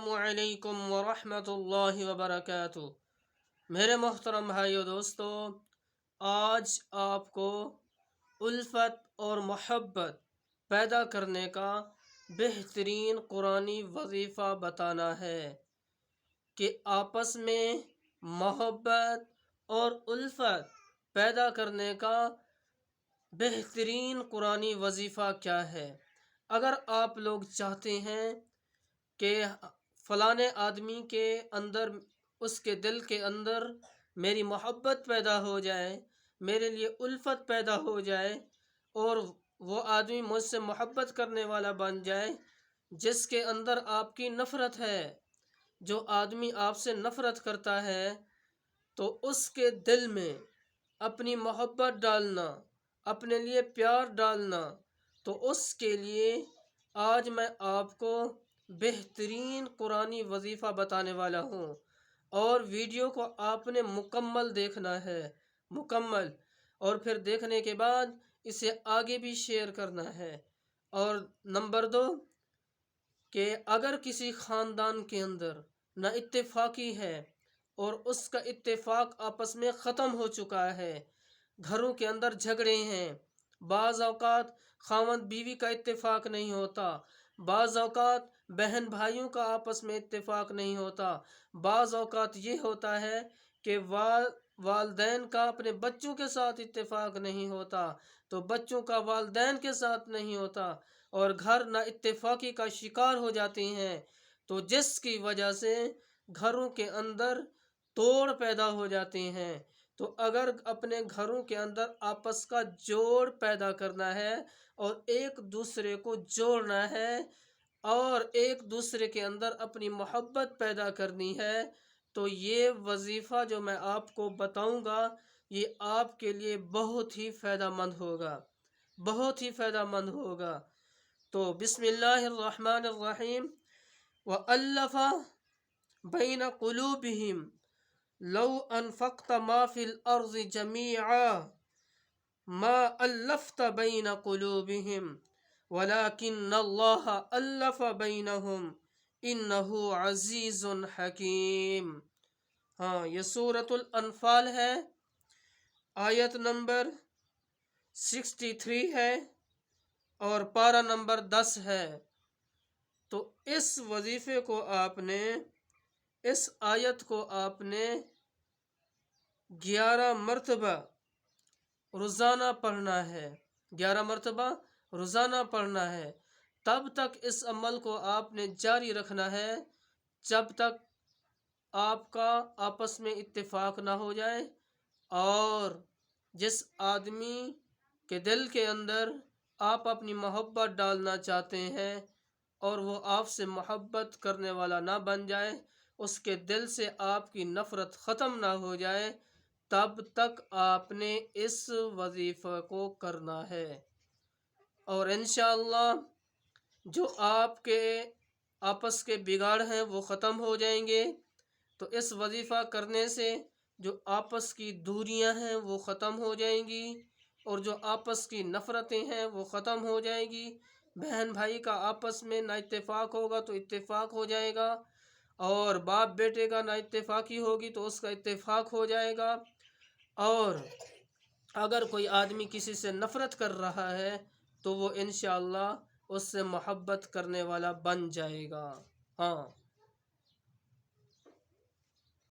अस्सलामुअलैकुम वरहमतुल्लाहि वबरकातुह। मेरे मोहतरम भाइयों दोस्तों, आज आपको उल्फत और मोहब्बत पैदा करने का बेहतरीन कुरानी वजीफ़ा बताना है कि आपस में मोहब्बत और उल्फत पैदा करने का बेहतरीन कुरानी वजीफ़ा क्या है। अगर आप लोग चाहते हैं कि फलाने आदमी के अंदर, उसके दिल के अंदर मेरी मोहब्बत पैदा हो जाए, मेरे लिए उल्फत पैदा हो जाए और वो आदमी मुझसे मोहब्बत करने वाला बन जाए, जिसके अंदर आपकी नफ़रत है, जो आदमी आपसे नफ़रत करता है, तो उसके दिल में अपनी मोहब्बत डालना, अपने लिए प्यार डालना, तो उसके लिए आज मैं आपको बेहतरीन कुरानी वजीफ़ा बताने वाला हूँ। और वीडियो को आपने मुकम्मल देखना है, मुकम्मल, और फिर देखने के बाद इसे आगे भी शेयर करना है। और नंबर 2 कि अगर किसी ख़ानदान के अंदर ना इत्तेफाकी है और उसका इत्तेफाक आपस में ख़त्म हो चुका है, घरों के अंदर झगड़े हैं, बाज़ औक़ात ख़ावंद बीवी का इत्तेफाक नहीं होता, बाज़ औक़ात बहन भाइयों का आपस में इत्तेफाक नहीं होता, बाज़ औक़ात ये होता है कि वालदैन का अपने बच्चों के साथ इत्तेफाक नहीं होता, तो बच्चों का वालदैन के साथ नहीं होता और घर ना इत्तेफाकी का शिकार हो जाते हैं, तो जिसकी वजह से घरों के अंदर तोड़ पैदा हो जाते हैं। तो अगर अपने घरों के अंदर आपस का जोड़ पैदा करना है और एक दूसरे को जोड़ना है और एक दूसरे के अंदर अपनी मोहब्बत पैदा करनी है, तो ये वजीफ़ा जो मैं आपको बताऊंगा ये आपके लिए बहुत ही फ़ायदेमंद होगा, बहुत ही फ़ायदेमंद होगा। तो बिस्मिल्लाहिर्रहमानिर्रहीम। व अल्लफ़ा बैन क़ुलूबिहिम लौ अनफ़क़्त मा फ़िल अर्ज़ि जमीआ मा अल्लफ़्त बैन क़ुलूबिहिम वलाकिन्नल्लाह अल्लफ़ बैनहुम इन्नहु अज़ीज़ुन हकीम। हाँ, ये सूरतुल अनफ़ाल है, आयत नंबर 63 है और पारा नंबर 10 है। तो इस वजीफ़े को आपने, इस आयत को आपने 11 मरतबा रोज़ाना पढ़ना है, 11 मरतबा रोज़ाना पढ़ना है। तब तक इस अमल को आपने जारी रखना है जब तक आपका आपस में इत्तेफाक ना हो जाए और जिस आदमी के दिल के अंदर आप अपनी मोहब्बत डालना चाहते हैं और वो आपसे मोहब्बत करने वाला ना बन जाए, उसके दिल से आपकी नफ़रत ख़त्म ना हो जाए, तब तक आपने इस वजीफ़े को करना है। और इंशाअल्लाह जो आपके आपस के बिगाड़ हैं वो ख़त्म हो जाएंगे। तो इस वजीफ़ा करने से जो आपस की दूरियां हैं वो ख़त्म हो जाएंगी और जो आपस की नफ़रतें हैं वो ख़त्म हो जाएंगी। बहन भाई का आपस में ना इत्तेफाक होगा तो इत्तेफाक हो जाएगा, और बाप बेटे का ना इत्तेफाकी होगी तो उसका इत्तेफाक हो जाएगा। और अगर कोई आदमी किसी से नफ़रत कर रहा है तो वो इंशाअल्लाह उससे मोहब्बत करने वाला बन जाएगा। हाँ।